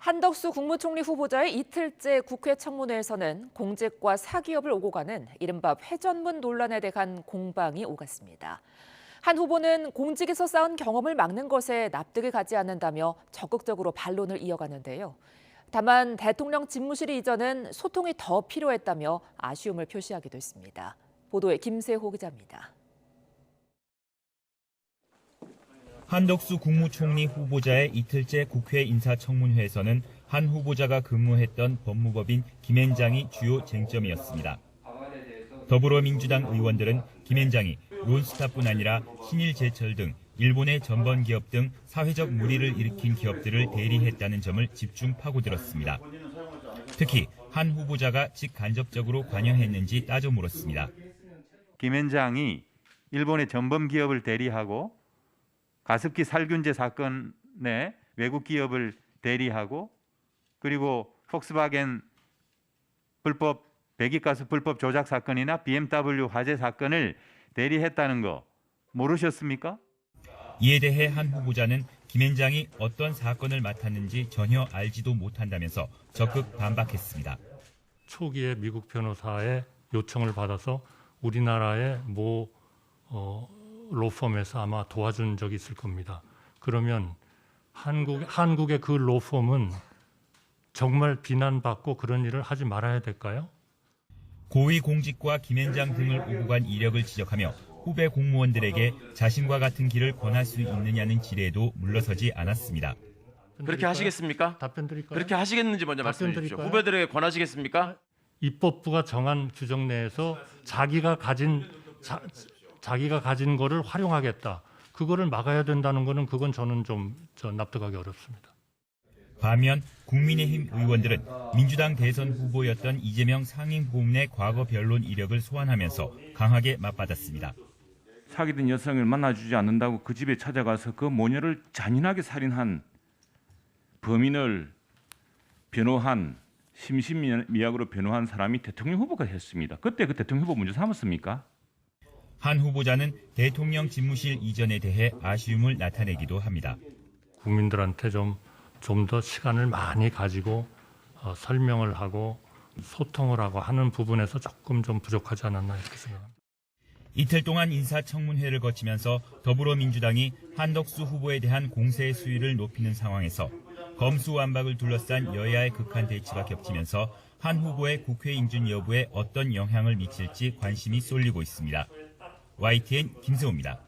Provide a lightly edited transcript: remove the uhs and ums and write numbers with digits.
한덕수 국무총리 후보자의 이틀째 국회 청문회에서는 공직과 사기업을 오고 가는 이른바 회전문 논란에 대한 공방이 오갔습니다. 한 후보는 공직에서 쌓은 경험을 막는 것에 납득이 가지 않는다며 적극적으로 반론을 이어가는데요. 다만 대통령 집무실 이전은 소통이 더 필요했다며 아쉬움을 표시하기도 했습니다. 보도에 김세호 기자입니다. 한덕수 국무총리 후보자의 이틀째 국회 인사청문회에서는 한 후보자가 근무했던 법무법인 김앤장이 주요 쟁점이었습니다. 더불어민주당 의원들은 김앤장이 론스타뿐 아니라 신일제철 등 일본의 전범 기업 등 사회적 물의를 일으킨 기업들을 대리했다는 점을 집중 파고들었습니다. 특히 한 후보자가 직간접적으로 관여했는지 따져 물었습니다. 김앤장이 일본의 전범 기업을 대리하고 가습기 살균제 사건에 외국 기업을 대리하고 그리고 폭스바겐 불법 배기가스 불법 조작 사건이나 BMW 화재 사건을 대리했다는 거 모르셨습니까? 이에 대해 한 후보자는 김앤장이 어떤 사건을 맡았는지 전혀 알지도 못한다면서 적극 반박했습니다. 초기에 미국 변호사의 요청을 받아서 우리나라의 모 로펌에서 아마 도와준 적이 있을 겁니다. 그러면 한국의 그 로펌은 정말 비난받고 그런 일을 하지 말아야 될까요? 고위공직과 김앤장 등을 오고 간 이력을 지적하며 후배 공무원들에게 자신과 같은 길을 권할 수 있느냐는 질에도 물러서지 않았습니다. 그렇게 하시겠습니까? 답변 드릴까요? 그렇게 하시겠는지 먼저 말씀해 주십시오. 드릴까요? 후배들에게 권하시겠습니까? 입법부가 정한 규정 내에서 자기가 가진 거를 활용하겠다. 그거를 막아야 된다는 거는 그건 저는 좀 납득하기 어렵습니다. 반면 국민의힘 의원들은 민주당 대선 후보였던 이재명 상임고문의 과거 변론 이력을 소환하면서 강하게 맞받았습니다. 사귀던 여성을 만나주지 않는다고 그 집에 찾아가서 그 모녀를 잔인하게 살인한 범인을 변호한 심신미약으로 변호한 사람이 대통령 후보가 했습니다. 그때 그 대통령 후보 문제 삼았습니까? 한 후보자는 대통령 집무실 이전에 대해 아쉬움을 나타내기도 합니다. 국민들한테 좀 더 시간을 많이 가지고 설명을 하고 소통을 하고 하는 부분에서 조금 좀 부족하지 않았나 이렇게 생각합니다. 이틀 동안 인사청문회를 거치면서 더불어민주당이 한덕수 후보에 대한 공세 수위를 높이는 상황에서 검수완박을 둘러싼 여야의 극한 대치가 겹치면서 한 후보의 국회 인준 여부에 어떤 영향을 미칠지 관심이 쏠리고 있습니다. YTN 김세호입니다.